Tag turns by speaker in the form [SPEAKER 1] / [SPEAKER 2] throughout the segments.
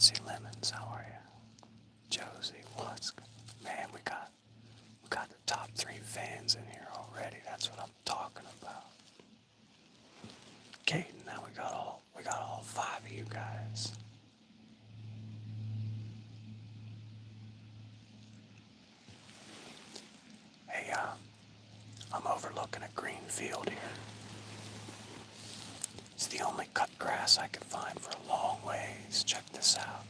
[SPEAKER 1] Nazi Lemons, how are you? Josie, what's good? Man, we got the top 3 fans in here already. That's what I'm talking about. Caden, now we got all 5 of you guys. Hey, I'm overlooking a green field here. It's the only cut grass I could find for a long ways. Check this out.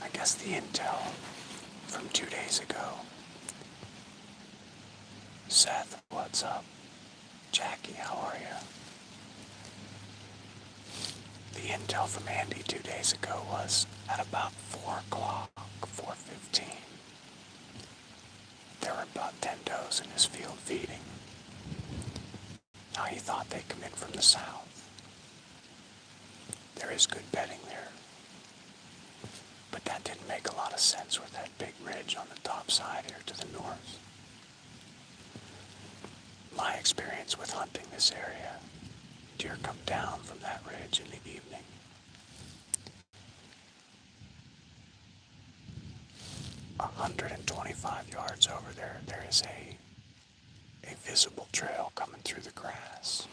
[SPEAKER 1] I guess the intel from 2 days ago. Seth, what's up? Jackie, how are you? The intel from Andy 2 days ago was at about 4 o'clock, 4:15. There were about 10 does in his field feeding. Now he thought they'd come in from the south. There is good bedding there. But that didn't make a lot of sense with that big ridge on the top side here to the north. My experience with hunting this area, deer come down from that ridge in the evening. 125 yards over there, there is a visible trail coming through the grass.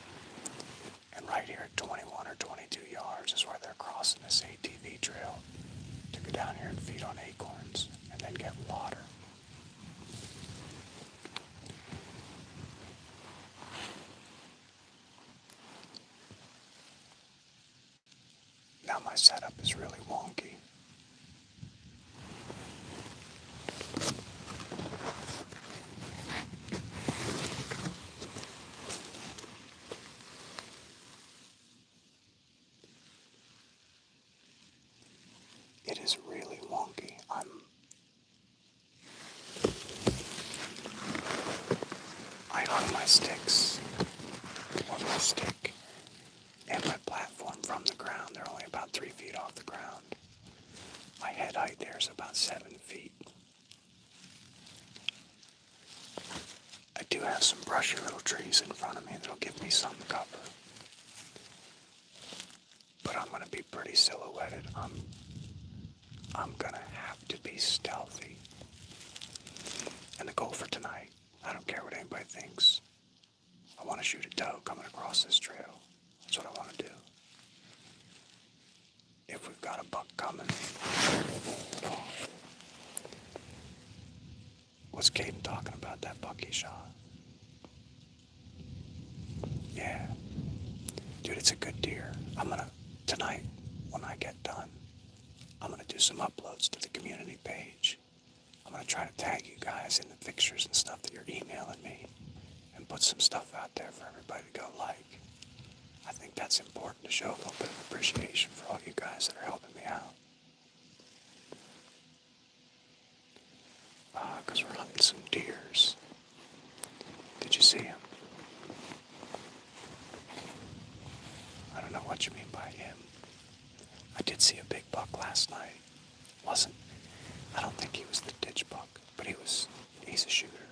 [SPEAKER 1] And right here at 21 or 22 yards is where they're crossing this ATV trail to go down here and feed on acorns and then get water. Now my setup is really wonky. It is really wonky. I hung my sticks, or my stick, and my platform from the ground. They're only about 3 feet off the ground. My head height there is about 7 feet. I do have some brushy little trees in front of me that'll give me some cover. But I'm gonna be pretty silhouetted. I'm gonna have to be stealthy. And the goal for tonight, I don't care what anybody thinks. I want to shoot a doe coming across this trail. That's what I want to do. If we've got a buck coming, what's Caden talking about, that buck he shot? Yeah. Dude, it's a good deer. Tonight, when I get done, I'm gonna do some uploads to the community page. I'm gonna try to tag you guys in the pictures and stuff that you're emailing me and put some stuff out there for everybody to go like. I think that's important to show a little bit of appreciation for all you guys that are helping me out. Because we're hunting some deers. Did you see him? I don't know what you mean by him. I did see a big buck last night. I don't think he was the ditch buck, but he's a shooter.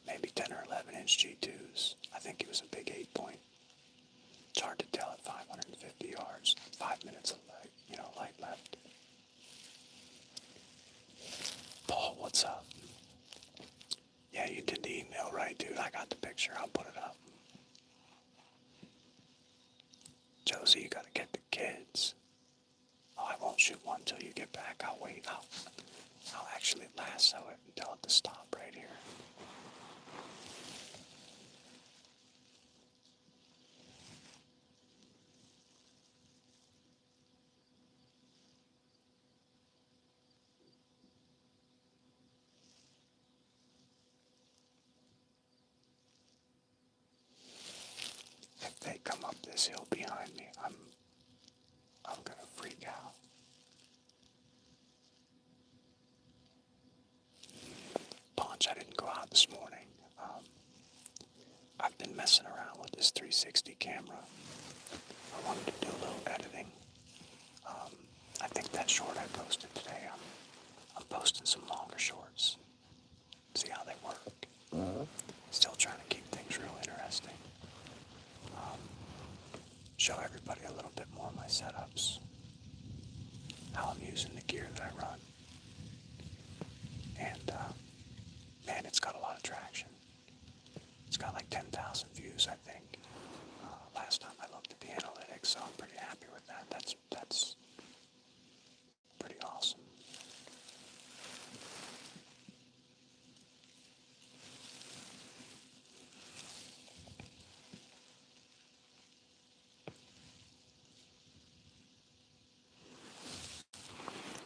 [SPEAKER 1] Maybe 10 or 11 inch G2s. I think he was a big 8-point. It's hard to tell at 550 yards. 5 minutes of light left. Paul, what's up? Yeah, you did the email right, dude. I got the picture. I'll put it up. Josie, you gotta get the kids. Oh, I won't shoot one until you get back. I'll wait. I'll actually lasso it and tell it to stop right here. If they come up this hill behind me, I'm gonna freak out. Paunch, I didn't go out this morning. I've been messing around with this 360 camera. I wanted to do a little editing. I think that short I posted today, I'm posting some longer shorts. See how they work. Still trying to keep things real interesting. Show everybody a little bit more of my setups. How I'm using the gear that I run. And, man, it's got a lot of traction. It's got like 10,000 views, I think. Last time I looked at the analytics, so I'm pretty happy with that. That's pretty awesome.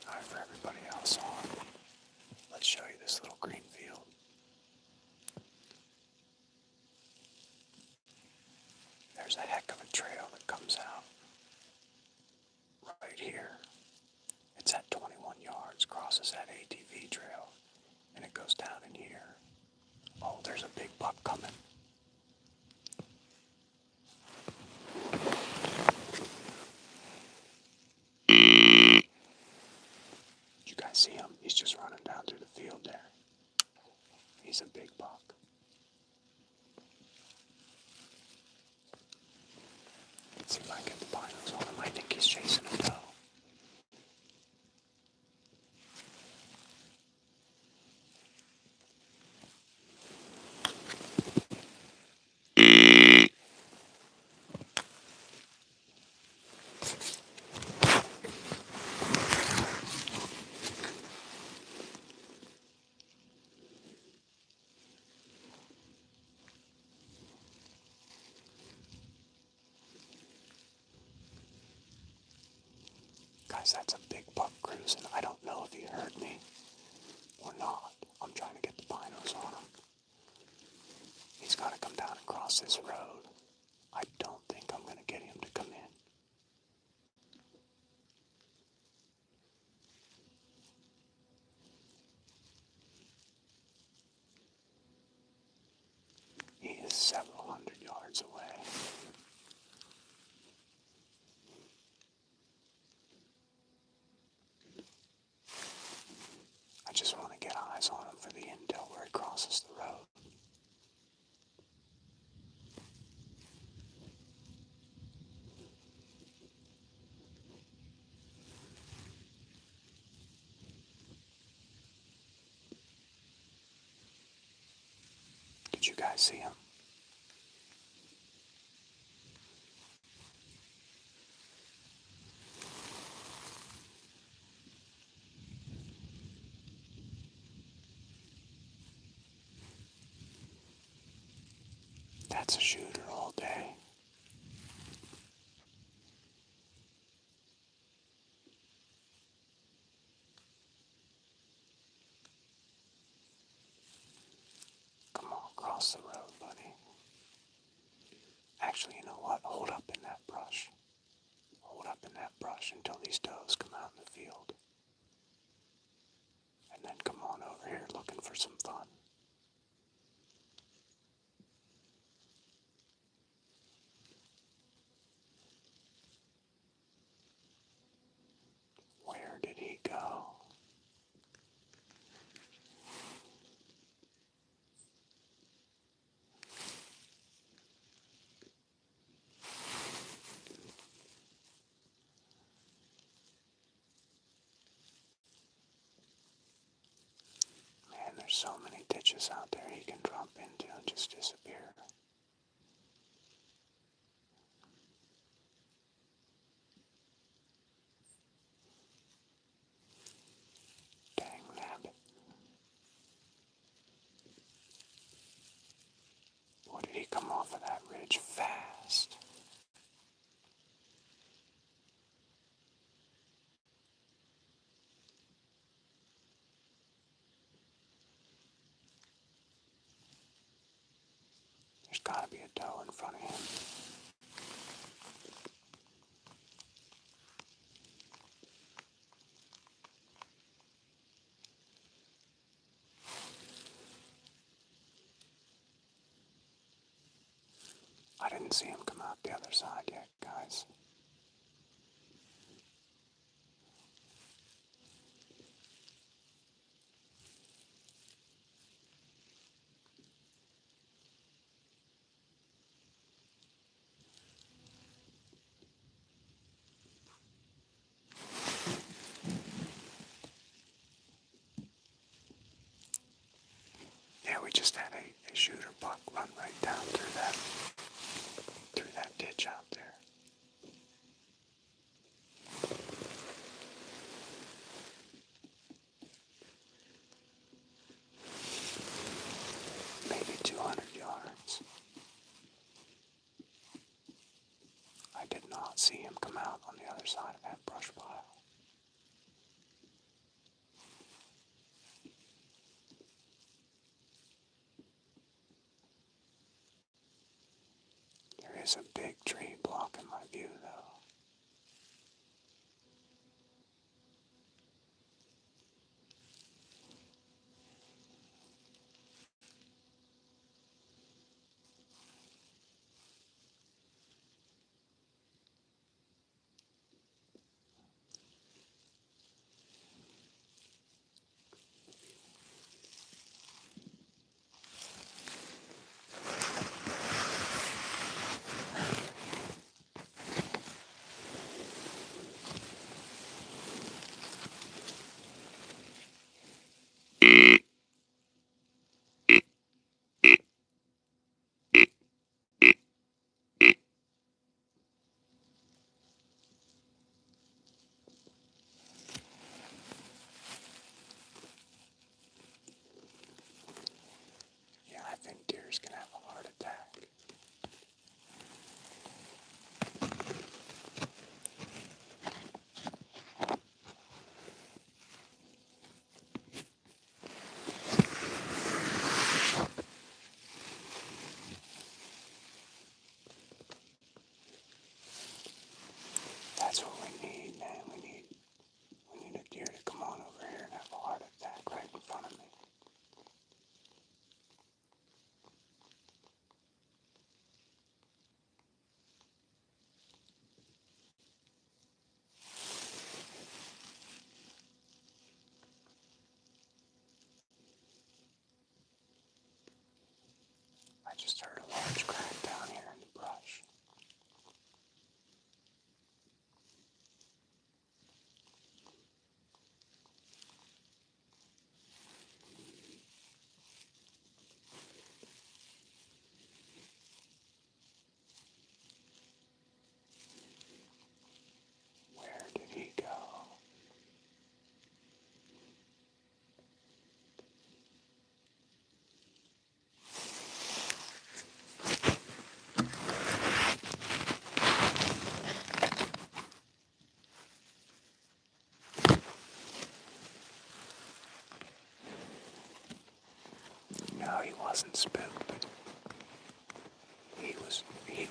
[SPEAKER 1] Alright, for everybody else on, let's show you this little green field. There's a heck of a trail that comes out right here. It's at 21 yards, crosses that ATV trail, and it goes down in here. Oh, there's a big buck coming. Did you guys see him? He's just running down through the field there. He's a big buck. Let's see if I can get the binos on him. I think he's chasing a doe. Guys, that's a big buck cruising. I don't know if he heard me or not. I'm trying to get the binos on him. He's got to come down and cross this road. I don't think I'm going to get him to come in. He is several hundred yards away. I just want to get eyes on him for the intel where he crosses the road. Did you guys see him? That's a shooter all day. Come on, cross the road, buddy. Actually, you know what? Hold up in that brush. Hold up in that brush until these does come out in the field. And then come on over here looking for some fun. Where did he go? Man, there's so many ditches out there he can drop into and just disappear. Dang nabbit. Boy, did he come off of that ridge fast. There's gotta be a doe in front of him. didn't see him come out the other side yet, guys. Yeah, we just had a shooter buck run right down through that ditch out there. Maybe 200 yards. I did not see him come out on the other side of that brush pile. There is a big tree blocking my view, though. Yeah, I think deer's gonna have a heart attack. That's what we need, man. We need a deer to come on over here and have a heart attack right in front of me. I just heard a large crack down here in the brush. Where did he go? No, he wasn't spooked. He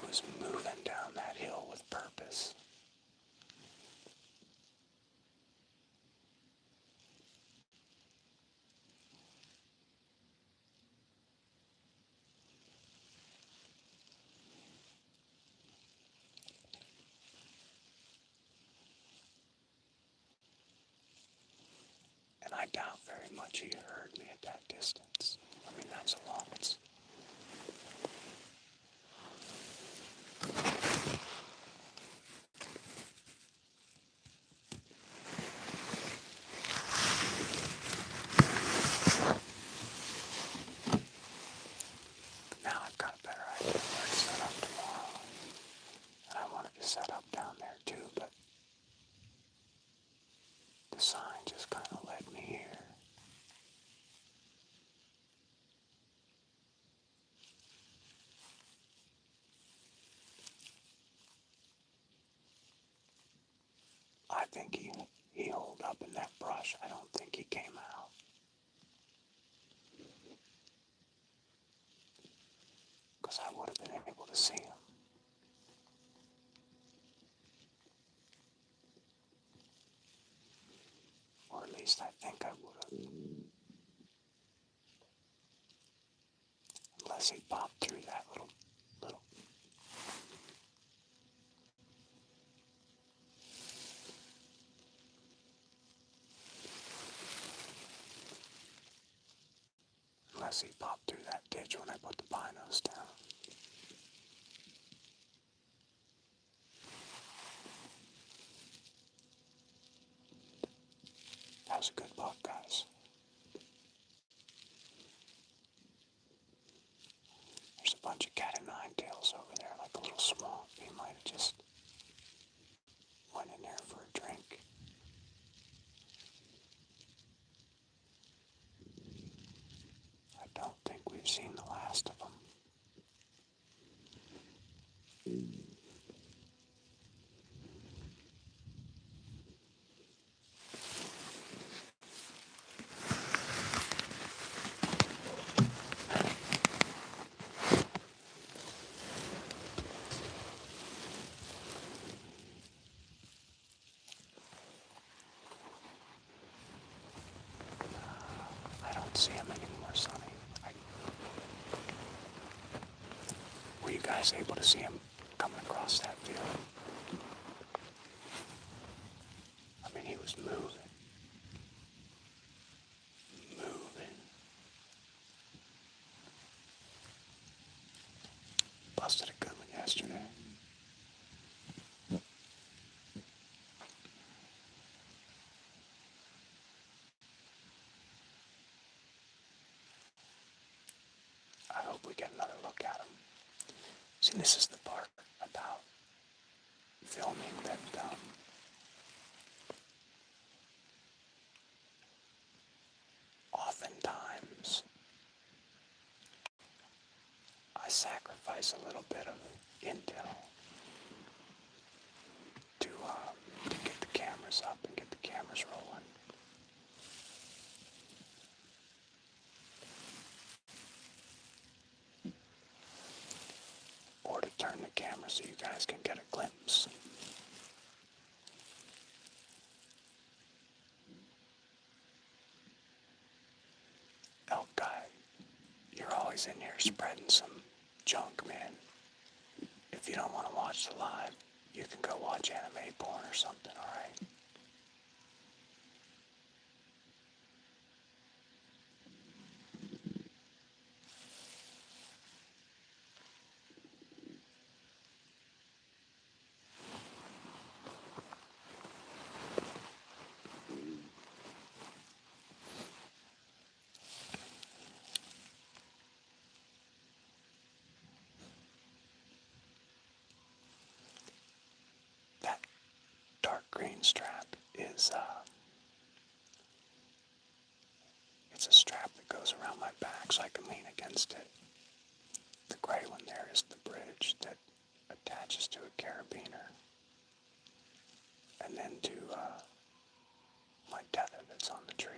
[SPEAKER 1] was moving down that hill with purpose. And I doubt very much he heard me at that distance. I mean, that's a long. Now I've got a better idea where to set up tomorrow. And I wanted to set up down there too, but the sign just kind of led me here. I think he holed up in that brush. I don't think he came out. Because I would have been able to see him. Or at least I think I would have. Unless he popped through that little see pop through that ditch when I put the binos down. That was a good buck, guys. There's a bunch of cat and nine tails over there, like a little swamp. He might have just went in there for a drink. I don't think we've seen the last of them. I don't see him anymore, Sonny. Were you guys able to see him coming across that field? I mean, he was moving. Busted a good one yesterday. I hope we get another look at him. See, this is the part about filming that oftentimes I sacrifice a little bit of intel to get the cameras up and get the cameras rolling. Or to turn the camera so you guys can get a glimpse. Elk guy, you're always in here spreading some junk, man. If you don't want to watch the live, you can go watch anime porn or something, alright? That dark green strap is, it's a strap that goes around my back so I can lean against it. The gray one there is the bridge that attaches to a carabiner. And then to my tether that's on the tree.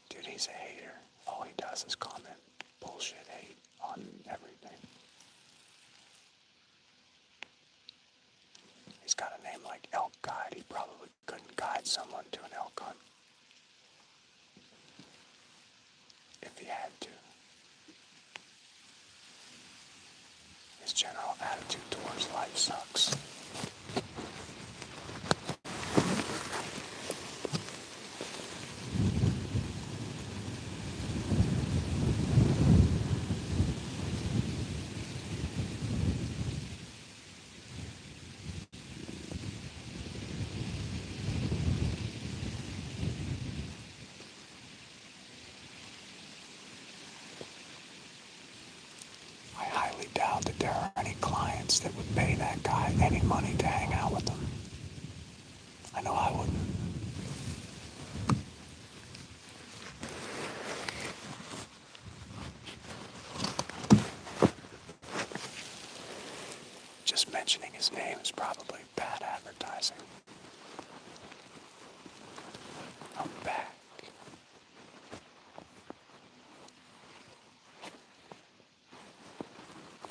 [SPEAKER 1] Dude, he's a hater. All he does is comment bullshit hate on everything. He's got a name like Elk Guide. He probably couldn't guide someone to an elk hunt if he had to. His general attitude towards life sucks. I highly doubt that there are any clients that would pay that guy any money to hang out with them. I know I wouldn't. Just mentioning his name is probably bad advertising. I'm back.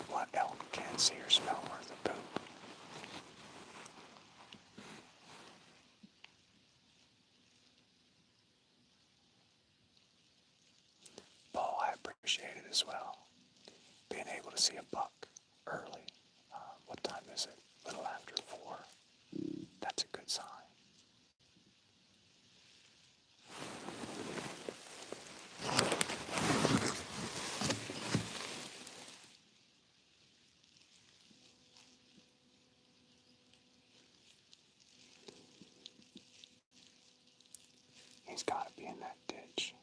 [SPEAKER 1] What elk can't see or smell worth a poop? Paul, I appreciate it as well. Being able to see a buck early. What time is it? A little after 4. That's a good sign. He's got to be in that ditch,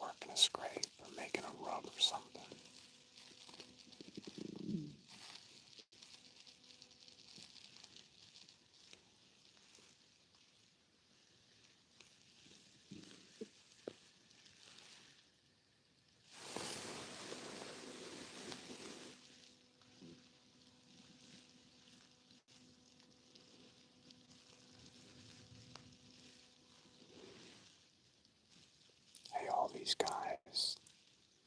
[SPEAKER 1] working a scrape or making a rub or something. Hey, all these guys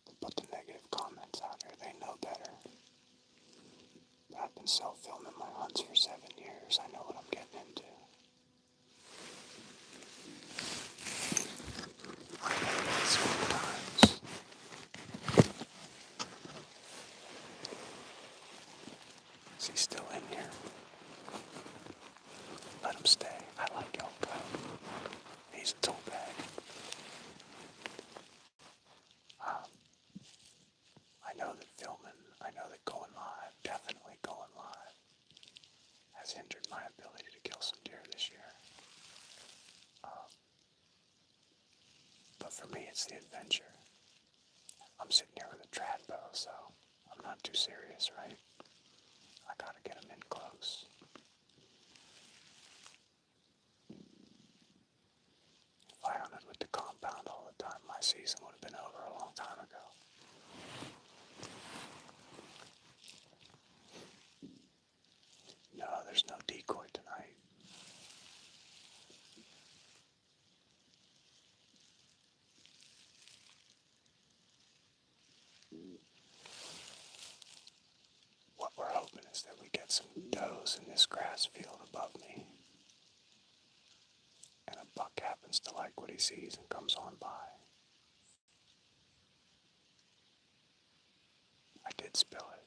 [SPEAKER 1] that put the negative comments out here, they know better. But I've been self-filming my hunts for 7 years. I know what I'm getting into. I know that sometimes. Is he still in here? Let him stay. I like Elko. He's a tool bag. I know that filming, I know that going live, definitely going live, has hindered my ability to kill some deer this year. But for me, it's the adventure. I'm sitting here with a trad bow, so I'm not too serious, right? I gotta get him in close. If I hunted with the compound all the time, my season would have been over a long time ago. No, there's no decoy tonight. What we're hoping is that we get some does in this grass field above me, and a buck happens to like what he sees and comes on by. I did spill it.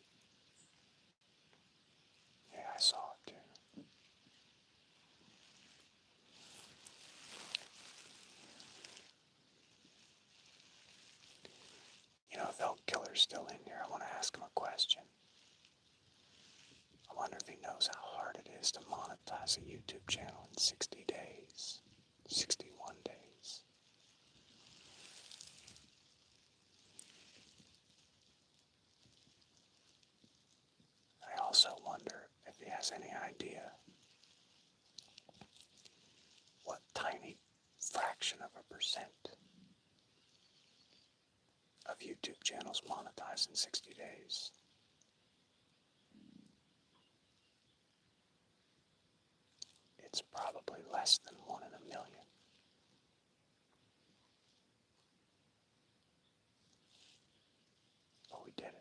[SPEAKER 1] Yeah, I saw it too. You know, if Elk Killer's still in here, I want to ask him a question. I wonder if he knows how hard it is to monetize a YouTube channel in 60 days, 61 days. I also wonder if he has any idea what tiny fraction of a percent of YouTube channels monetize in 60 days. It's probably less than 1 in a million. But we did it.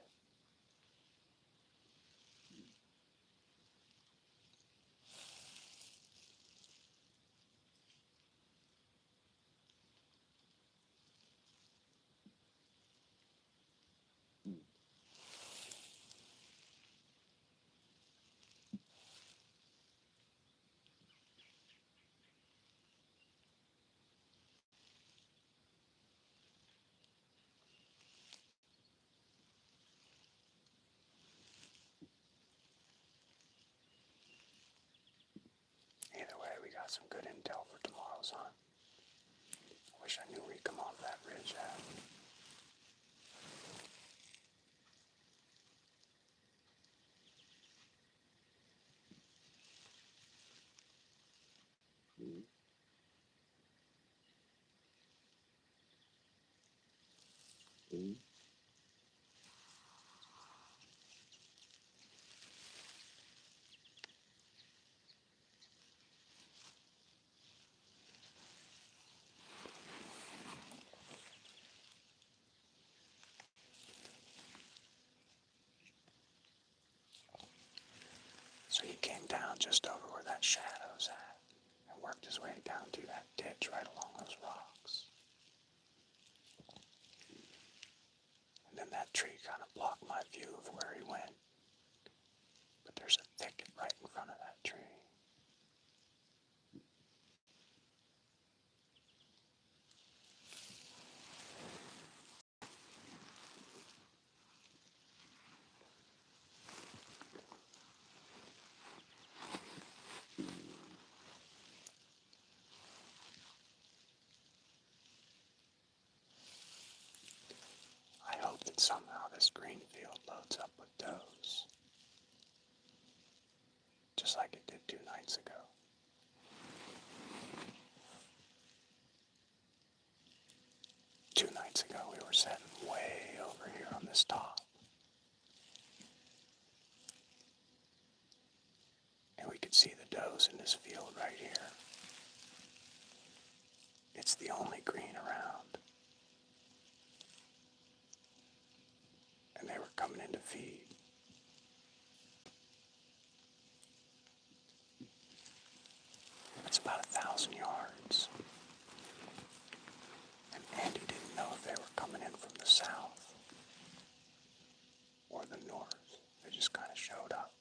[SPEAKER 1] Either way, we got some good intel for tomorrow's hunt. I wish I knew we'd come off that ridge at. So he came down just over where that shadow's at and worked his way down through that ditch right along those rocks. And then that tree kind of blocked my view of where he went. But there's a thicket right in front of that tree. that somehow this green field loads up with does, just like it did 2 nights ago. Two nights ago, we were sitting way over here on this top. And we could see the does in this field right here. It's the only green around. And they were coming in to feed. It's about 1,000 yards. And Andy didn't know if they were coming in from the south or the north. They just kind of showed up.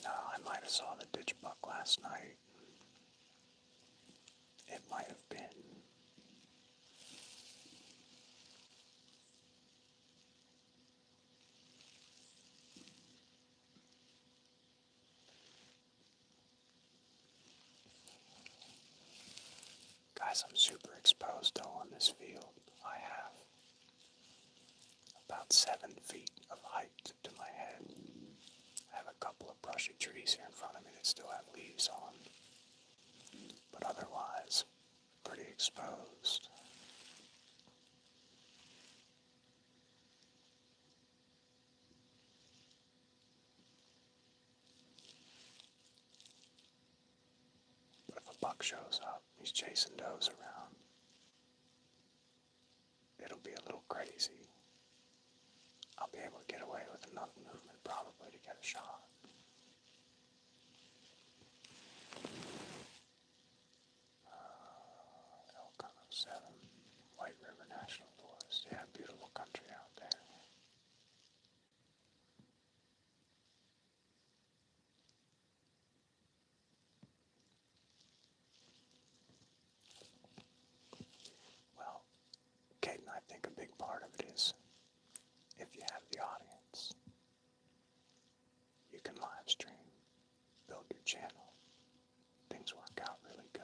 [SPEAKER 1] No, I might have saw the ditch buck last night. It might have been. Guys, I'm super exposed though on this field. I have about 7 feet of height to my head. I have a couple of brushy trees here in front of me that still have leaves on. But otherwise, pretty exposed. But if a buck shows up, he's chasing does around, it'll be a little crazy. I'll be able to get away with enough movement probably to get a shot. Elk 7, White River National Forest. Yeah, beautiful country out there. Well, Kate and I think a big part of it is if you have the audience, you can live stream, build your channel. Things work out really good.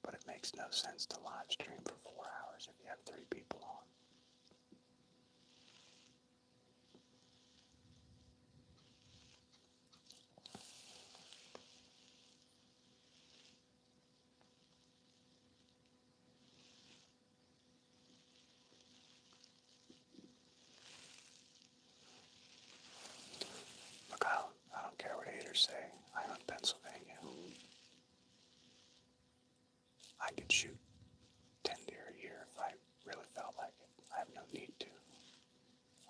[SPEAKER 1] But it makes no sense to live stream for 4 hours if you have 3 people on. Look, I don't care what haters say. I'm in Pennsylvania. I could shoot 10 deer a year if I really felt like it. I have no need to.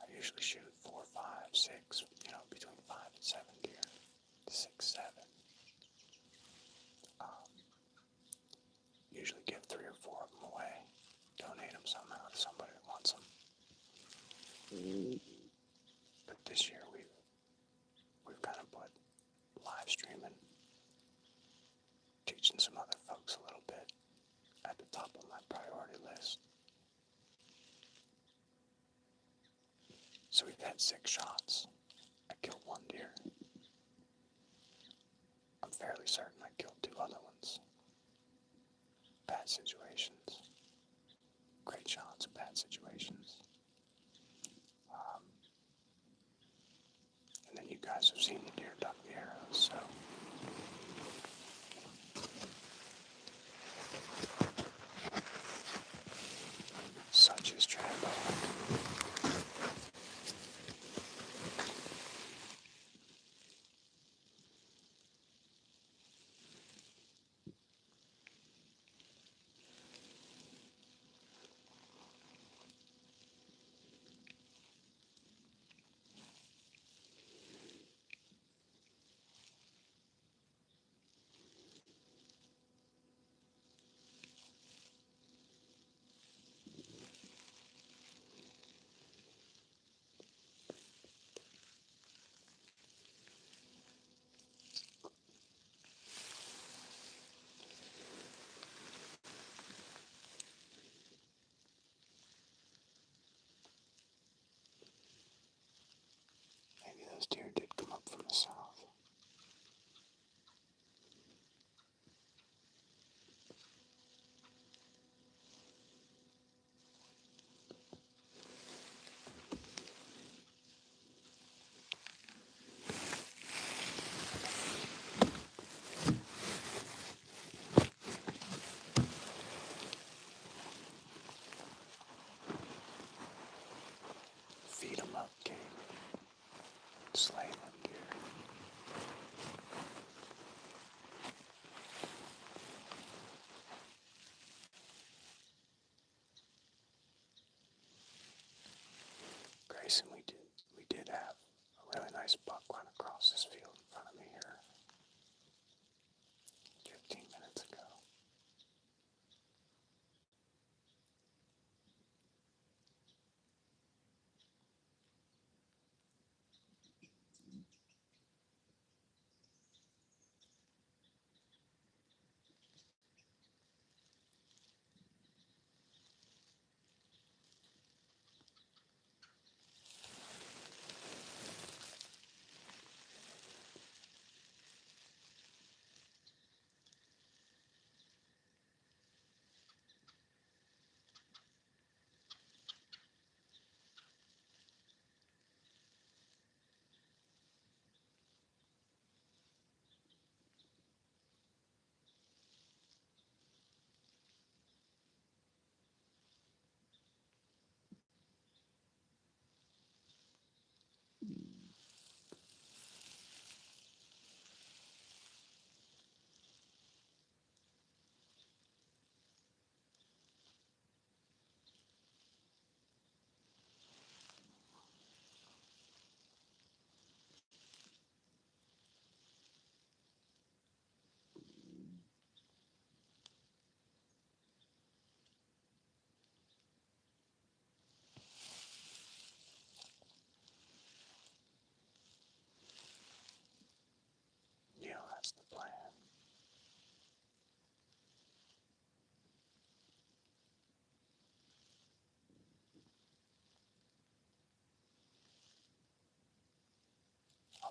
[SPEAKER 1] I usually shoot 4, 5, 6, between 5 and 7 deer. 6, 7. Usually give 3 or 4 of them away. Donate them somehow to somebody that wants them. But this year we've kind of put live streaming, teaching some other folks a little bit at the top of my priority list. So we've had 6 shots. I killed 1 deer. I'm fairly certain I killed 2 other ones. Bad situations. Great shots, bad situations. And then you guys have seen the deer duck the arrows, so. Such is travel. Maybe those deer did come up from the south.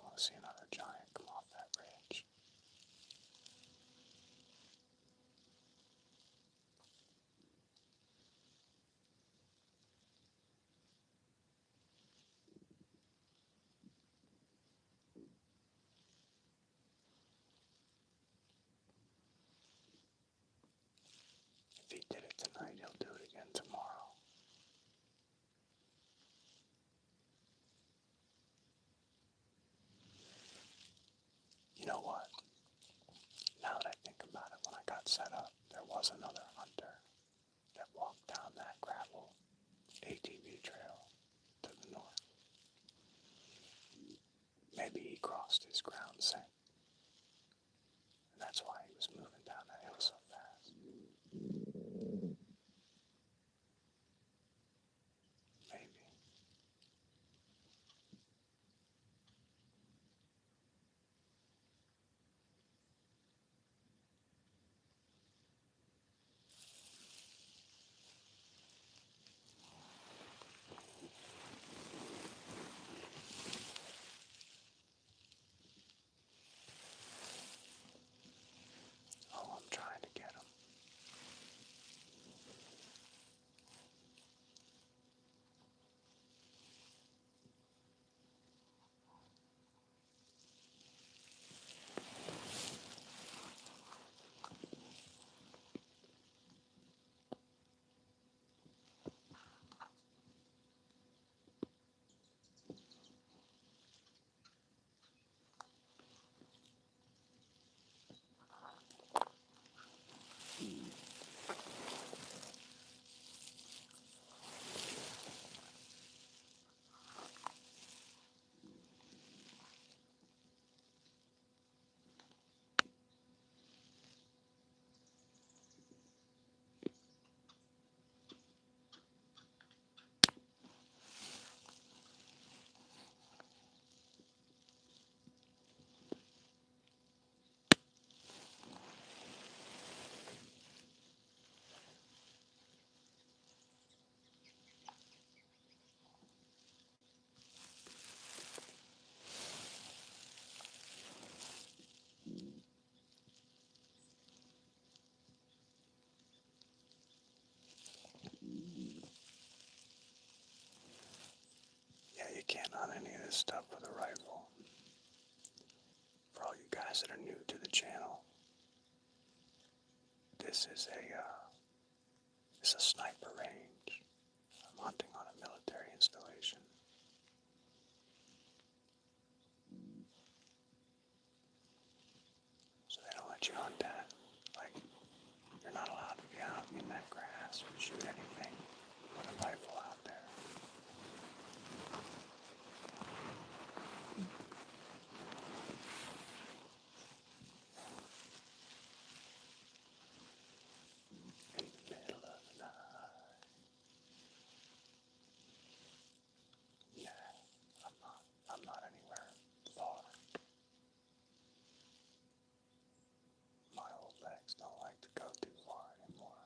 [SPEAKER 1] want to see another giant come off that ridge. If he did it tonight, he'll do it again tomorrow. You know what? Now that I think about it, when I got set up, there was another hunter that walked down that gravel ATV trail to the north. Maybe he crossed his ground scent, and that's why he was moving down that hill so fast. Maybe. Oh, I'm trying to get him. Yeah, you can't hunt any of this stuff with a rifle. For all you guys that are new to the channel, this is it's a sniper range. I'm hunting on a military installation. So they don't let you hunt that. Like, you're not allowed to be out in that grass or shoot anything with a rifle out there. In the middle of the night. Yeah, I'm not anywhere far. My old legs don't like to go too far anymore.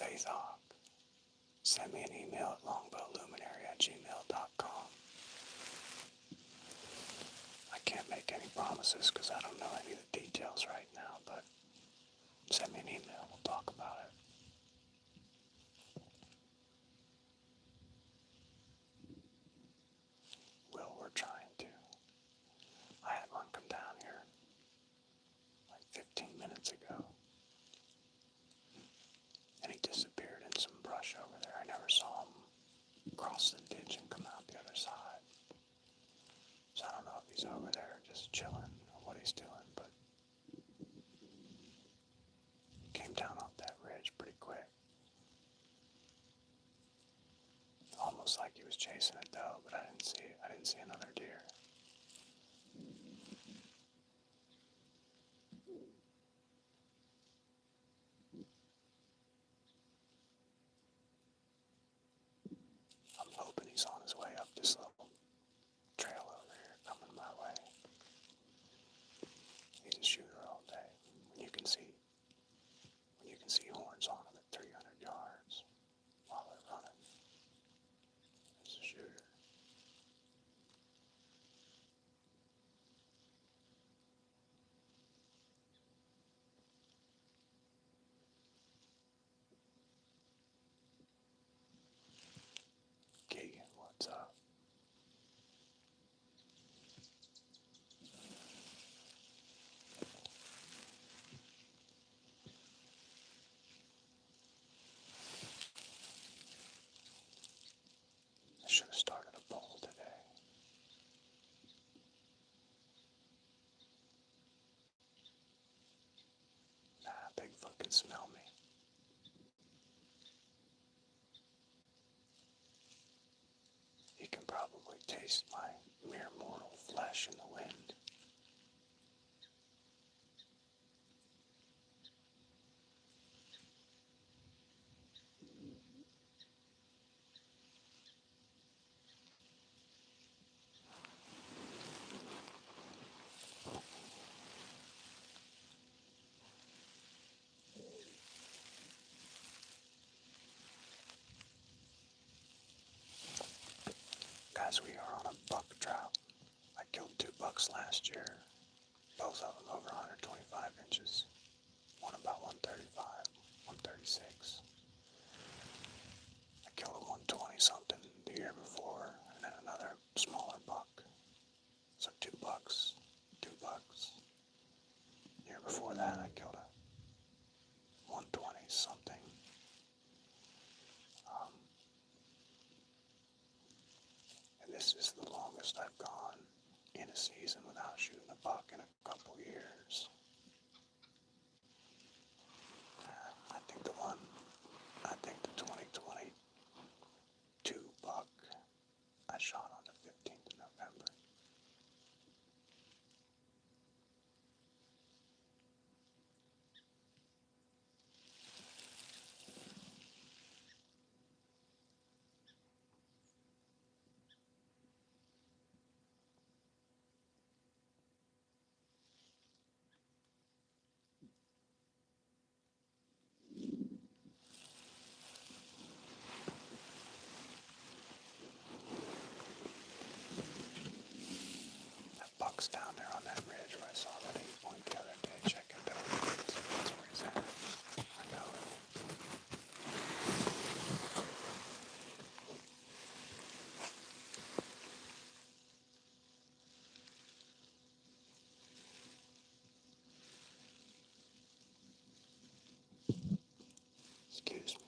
[SPEAKER 1] Faith Hawk. Send me an email at longbowluminary@gmail.com. I can't make any promises because I don't know any of the details right now, but send me an email. We'll talk about it. Will, we're trying to. I had one come down here like 15 minutes ago. And he disappeared in some brush over there. I never saw him cross the ditch and come out the other side. So I don't know if he's over there just chilling or what he's doing, but he came down off that ridge pretty quick. Almost like he was chasing a doe, but I didn't see another deer. I'm hoping he's on his way up this little trail over here coming my way. He's a shooter all day. When you can see horns on him at 300 yards while they're running. It's a shooter. Keegan, what's up? I should have started a poll today. Nah, Bigfoot can smell me. He can probably taste my mere mortal flesh in the wind. Guys, we are on a buck drought. I killed 2 bucks last year, both of them over 125 inches. One about 135, 136. I killed a 120 something the year before, and then another smaller buck. So 2 bucks, 2 bucks. The year before that, I killed a 120 something. And this is the longest I've gone in a season without shooting a buck in a couple years. I think the 2022 buck I shot on the 15th of November. That buck's down there on that ridge where I saw that 8-point the other day. Check it out. That's where he's at. I know it. Excuse me.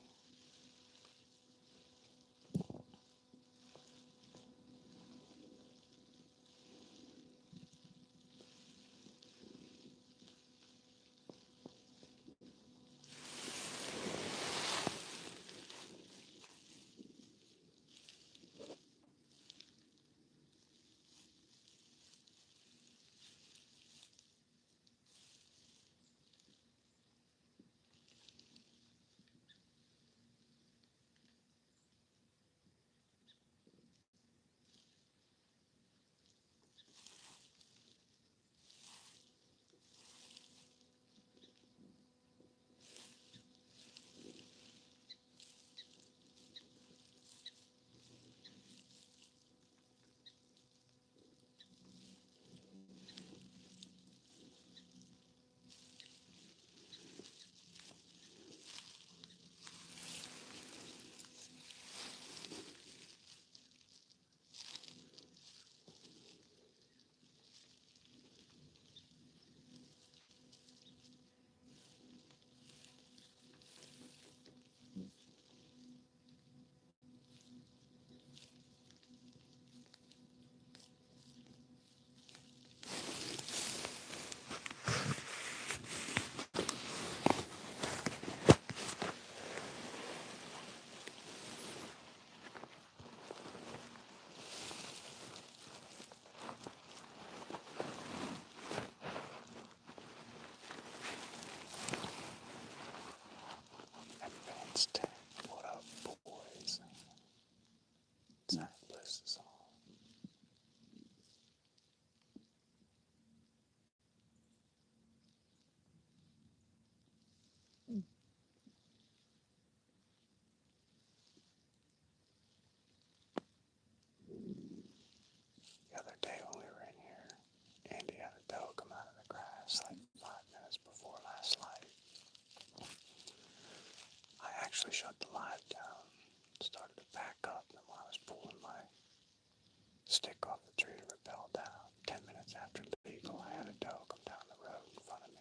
[SPEAKER 1] stick off the tree to rappel down. 10 minutes after legal, I had a doe come down the road in front of me.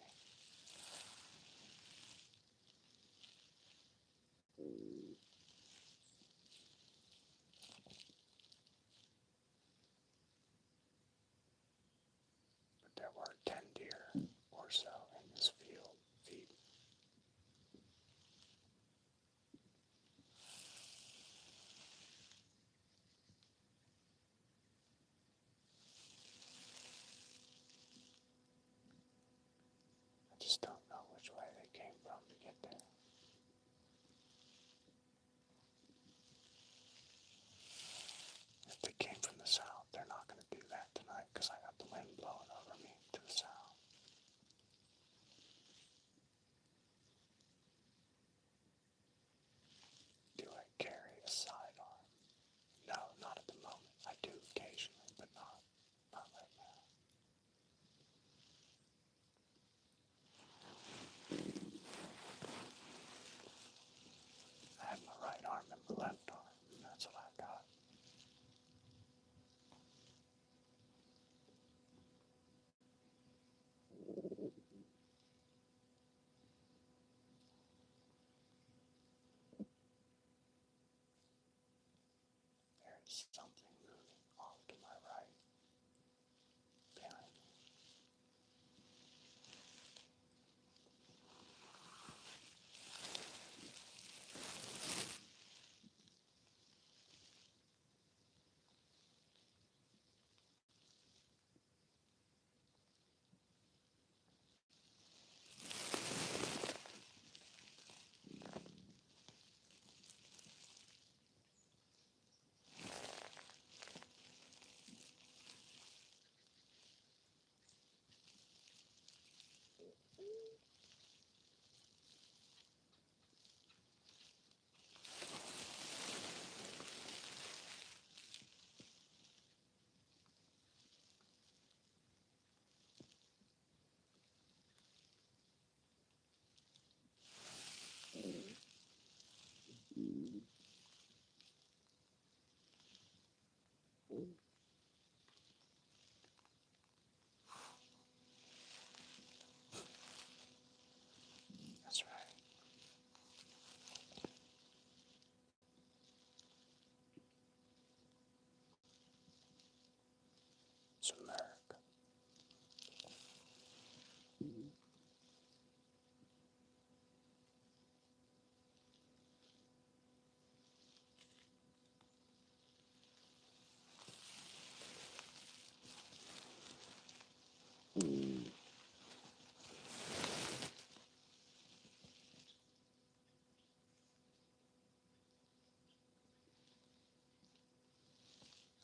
[SPEAKER 1] But there were 10 deer or so in this field feeding. I just don't know which way they came from to get there. If they came from the south, they're not going to do that tonight because I got the wind blowing over me to the south. Do I carry a sidearm? No, not at the moment. I do occasionally, but not right now. I had my right arm and my left arm, and that's what I got. There's something moving off to my right behind me. That's right. It's America.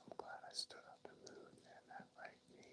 [SPEAKER 1] I'm glad I stood up and moved, man. That right knee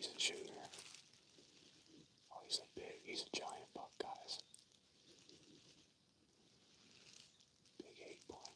[SPEAKER 1] he's a shooter. Oh, he's a giant buck, guys. Big 8-point.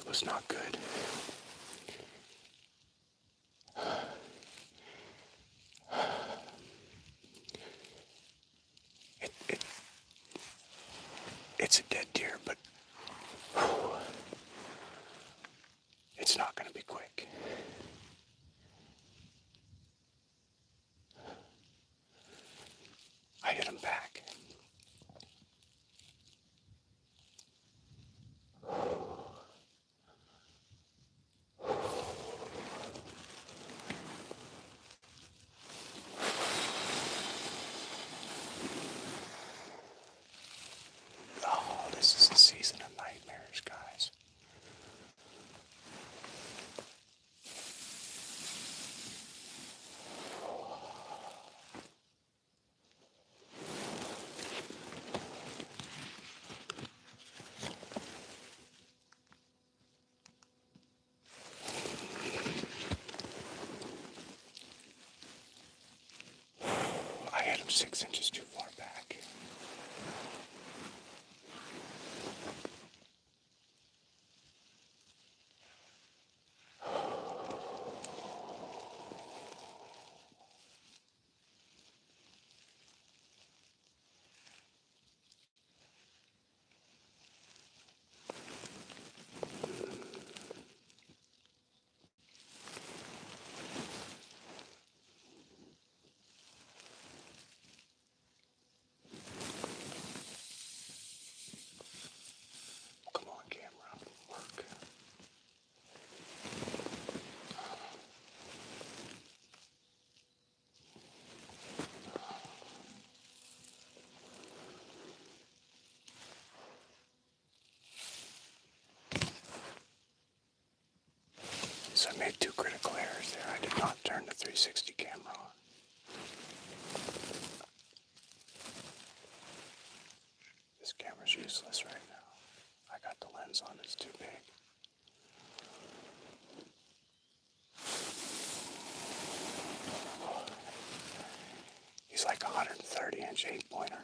[SPEAKER 1] was not good. It's a dead deer, but it's not going to be quick. I hit him back. Oh, this is a season of nightmares, guys. I hit him 6 inches too far back. Come on, camera. Work. So I made 2 critical errors there. I did not turn the 360 camera on. This camera's useless right now. I got the lens on, it's too big. He's like a 130-inch 8-pointer.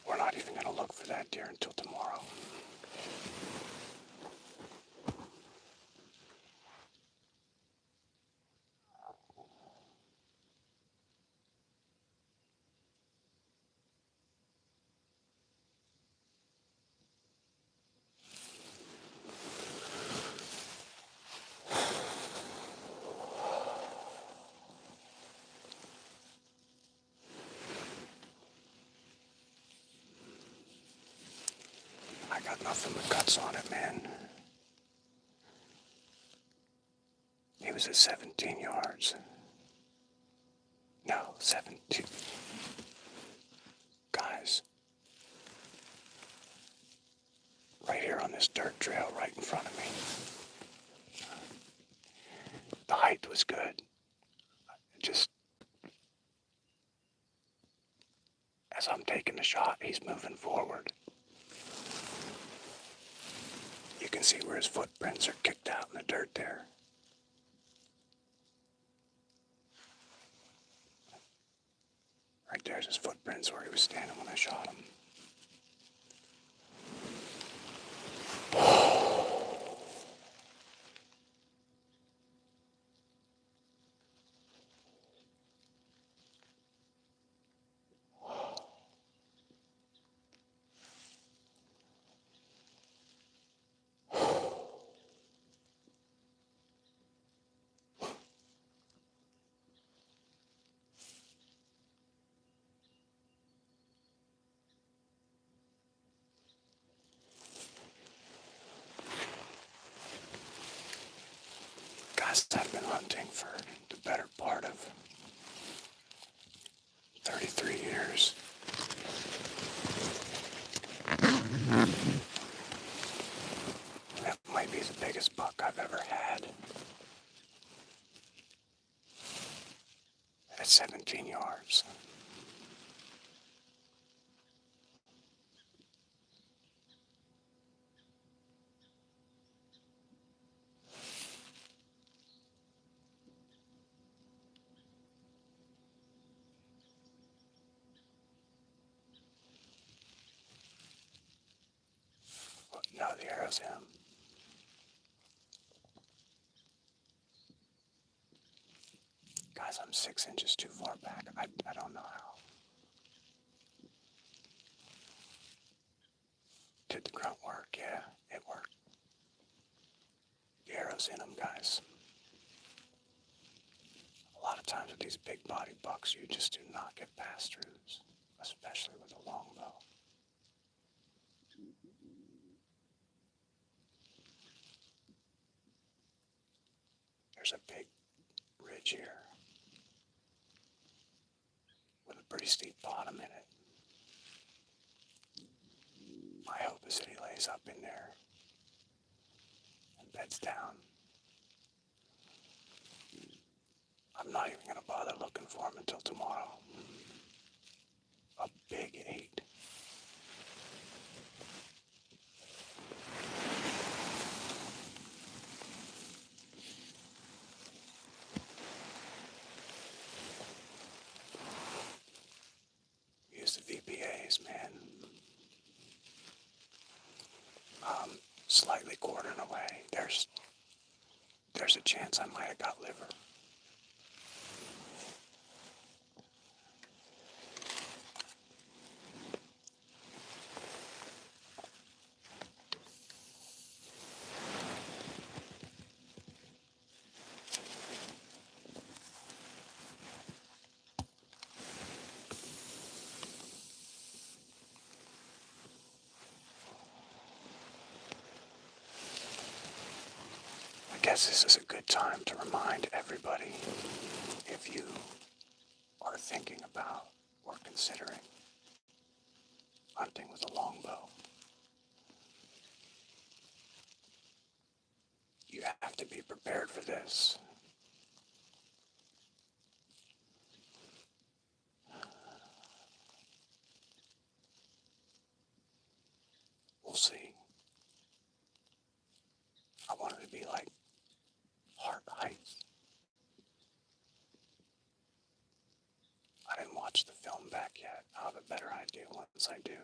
[SPEAKER 1] We're not even going to look for that deer until tomorrow. I got nothing but guts on it, man. He was at 17 yards. No, 17. Guys, right here on this dirt trail right in front of me. The height was good. Just as I'm taking the shot, he's moving forward. You can see where his footprints are kicked out in the dirt there. Right there's his footprints where he was standing when I shot him. Guys, I've been hunting for the better part of 33 years. That might be the biggest buck I've ever had. At 17 yards. No, the arrow's in him. Guys, I'm 6 inches too far back. I don't know how. Did the grunt work? Yeah, it worked. The arrow's in him, guys. A lot of times with these big body bucks, you just do not get pass-throughs, especially with a longbow. There's a big ridge here with a pretty steep bottom in it. My hope is that he lays up in there and beds down. I'm not even going to bother looking for him until tomorrow. A big 8. Use the VPAs, man. Slightly quartering away. There's a chance I might have got liver. I guess this is a good time to remind everybody, if you are thinking about or considering hunting with a longbow, you have to be prepared for this. We'll see. I want it to be like heart height. I didn't watch the film back yet. I'll have a better idea once I do.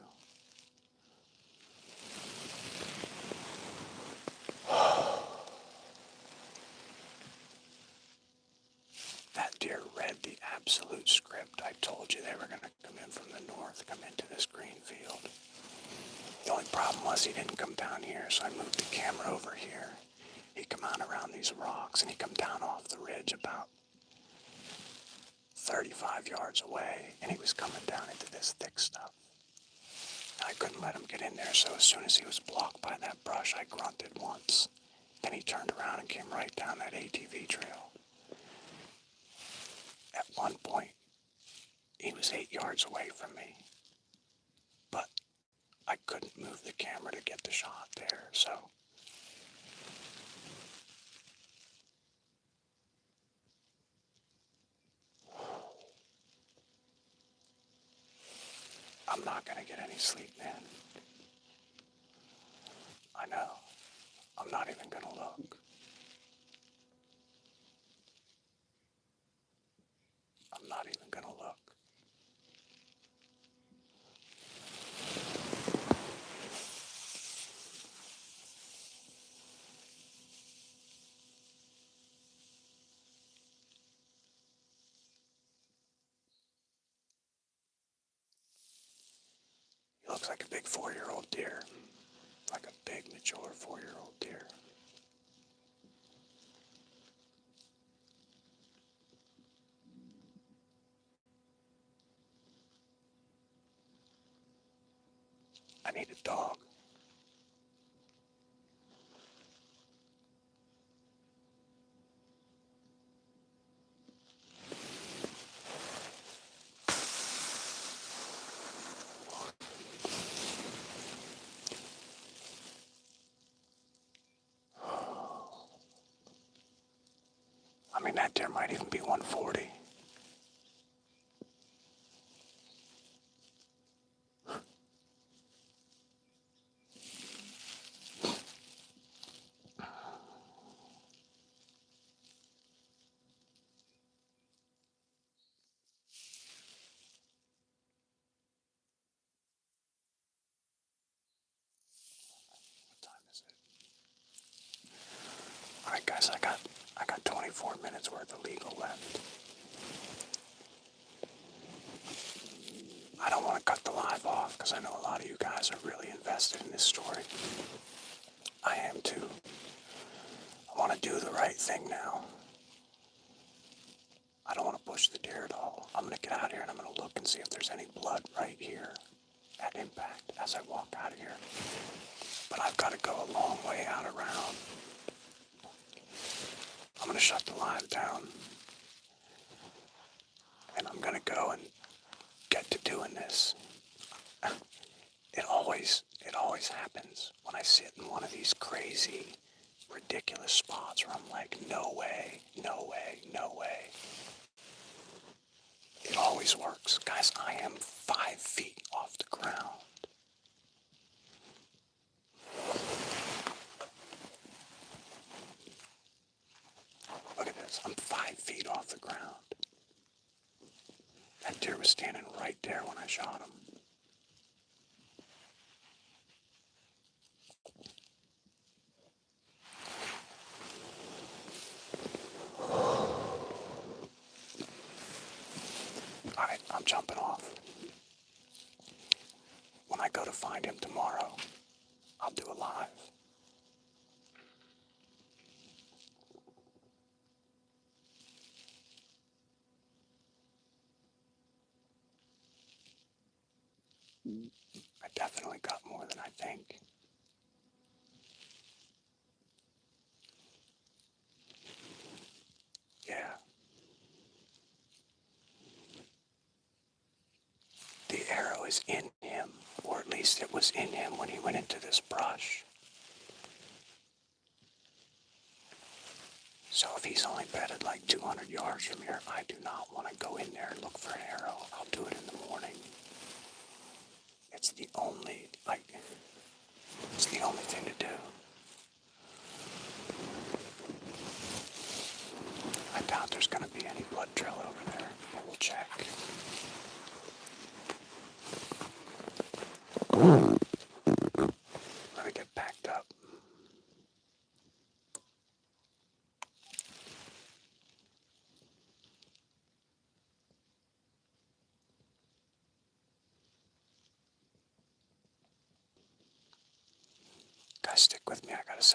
[SPEAKER 1] That deer read the absolute script. I told you they were going to come in from the north, come into this green field. The only problem was he didn't come down here, so I moved the camera over here. He come out around these rocks, and he come down off the ridge about 35 yards away, and he was coming down into this thick stuff. I couldn't let him get in there, so as soon as he was blocked by that brush, I grunted once. Then he turned around and came right down that ATV trail. At one point, he was 8 yards away from me, but I couldn't move the camera to get the shot there, so I'm not going to get any sleep, man. I know. I'm not even going to look. I'm not even going to look. He looks like a big 4-year-old deer. Like a big, mature 4-year-old deer. I need a dog. I mean, that deer might even be 140. What guys, I got 24 minutes worth of legal left. I don't want to cut the live off because I know a lot of you guys are really invested in this story. I am too. I want to do the right thing now. I don't want to push the deer at all. I'm going to get out of here and I'm going to look and see if there's any blood right here at impact as I walk out of here. But I've got to go a long way out around. I'm going to shut the live down. And I'm going to go and get to doing this. It always happens when I sit in one of these crazy, ridiculous spots where I'm like, no way, no way, no way. It always works. Guys, I am 5 feet off the ground. Look at this. I'm 5 feet off the ground. That deer was standing right there when I shot him. Alright, I'm jumping off. When I go to find him tomorrow, I'll do a live. I definitely got more than I think. Yeah. The arrow is in him, or at least it was in him when he went into this brush. So if he's only bedded like 200 yards from here, I do not want to go in there and look for an arrow. I'll do it in the morning. It's the only thing to do. I doubt there's going to be any blood trail over there, but we'll check. Let me get packed up. Guys, stick with me. I gotta